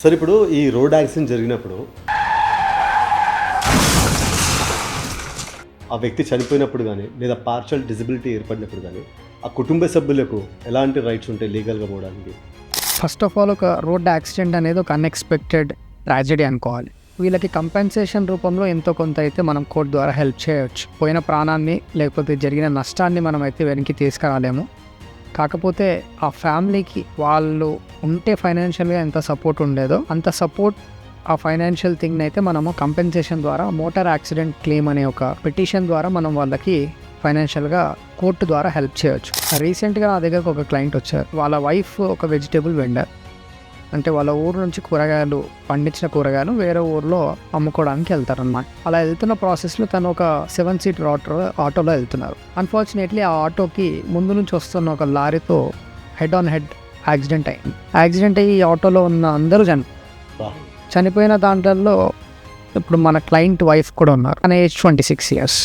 Sir ఇప్పుడు ఈ road accident జరిగినప్పుడు ఆ వ్యక్తి చనిపోయినప్పుడు కానీ లేదా పార్షల్ డిజబిలిటీ ఏర్పడినప్పుడు కానీ ఆ కుటుంబ సభ్యులకు ఎలాంటి రైట్స్ ఉంటాయి లీగల్గా పోవడానికి? ఫస్ట్ ఆఫ్ ఆల్ ఒక రోడ్ యాక్సిడెంట్ అనేది ఒక అన్ఎక్స్పెక్టెడ్ ట్రాజెడీ అనుకోవాలి. వీళ్ళకి కంపెన్సేషన్ రూపంలో ఎంతో కొంత అయితే మనం కోర్టు ద్వారా హెల్ప్ చేయవచ్చు. పోయిన ప్రాణాన్ని లేకపోతే జరిగిన నష్టాన్ని మనం అయితే వెనక్కి తీసుకురాలేము. కాకపోతే ఆ ఫ్యామిలీకి వాళ్ళు ఉంటే ఫైనాన్షియల్గా ఎంత సపోర్ట్ ఉండేదో అంత సపోర్ట్ ఆ ఫైనాన్షియల్ థింగ్ని అయితే మనము కంపెన్సేషన్ ద్వారా మోటార్ యాక్సిడెంట్ క్లెయిమ్ అనే ఒక పిటిషన్ ద్వారా మనం వాళ్ళకి ఫైనాన్షియల్గా కోర్టు ద్వారా హెల్ప్ చేయవచ్చు. రీసెంట్గా నా దగ్గరకు ఒక క్లయింట్ వచ్చారు. వాళ్ళ వైఫ్ ఒక వెజిటేబుల్ వెండర్, అంటే వాళ్ళ ఊరు నుంచి కూరగాయలు పండించిన కూరగాయలు వేరే ఊర్లో అమ్ముకోవడానికి వెళ్తారన్నమాట. అలా వెళ్తున్న ప్రాసెస్లో తను ఒక 7 సీటర్ ఆటోలో వెళ్తున్నారు. అన్ఫార్చునేట్లీ ఆ ఆటోకి ముందు నుంచి వస్తున్న ఒక లారీతో హెడ్ ఆన్ హెడ్ యాక్సిడెంట్ అయింది. యాక్సిడెంట్ అయ్యి ఆటోలో ఉన్న అందరూ చనిపోయిన దాంట్లో ఇప్పుడు మన క్లయింట్ వైఫ్ కూడా ఉన్నారు. తన ఏజ్ 26 ఇయర్స్.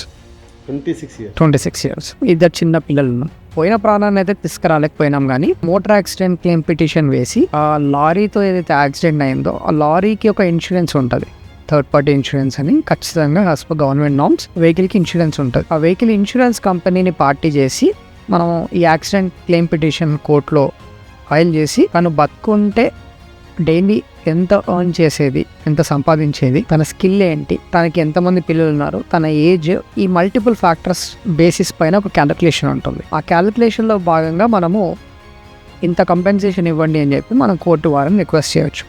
26 ఇయర్స్. ఇద్దరు చిన్న పిల్లలు ఉన్నారు. పోయిన ప్రాణాన్ని అయితే తీసుకురాలేకపోయినాం, కానీ మోటార్ యాక్సిడెంట్ క్లెయిమ్ పిటిషన్ వేసి ఆ లారీతో ఏదైతే యాక్సిడెంట్ అయిందో ఆ లారీకి ఒక ఇన్సూరెన్స్ ఉంటుంది, థర్డ్ పార్టీ ఇన్సూరెన్స్ అని. ఖచ్చితంగా యాజ్ పర్ గవర్నమెంట్ నార్మ్స్ వెహికల్కి ఇన్సూరెన్స్ ఉంటుంది. ఆ వెహికల్ ఇన్సూరెన్స్ కంపెనీని పార్టీ చేసి మనం ఈ యాక్సిడెంట్ క్లెయిమ్ పిటిషన్ కోర్టులో ఫైల్ చేసి తను బతుకుంటే డైలీ ఎంత ఎర్న్ చేసేది, ఎంత సంపాదించేది, తన స్కిల్ ఏంటి, తనకి ఎంతమంది పిల్లలు ఉన్నారు, తన ఏజ్, ఈ మల్టిపుల్ ఫ్యాక్టర్స్ బేసిస్ పైన ఒక క్యాలిక్యులేషన్ ఉంటుంది. ఆ క్యాలిక్యులేషన్లో భాగంగా మనము ఇంత కంపెన్సేషన్ ఇవ్వండి అని చెప్పి మనం కోర్టు వారిని రిక్వెస్ట్ చేయవచ్చు.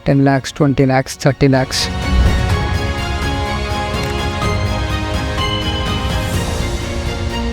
10 lakhs, 20 lakhs, 30 lakhs.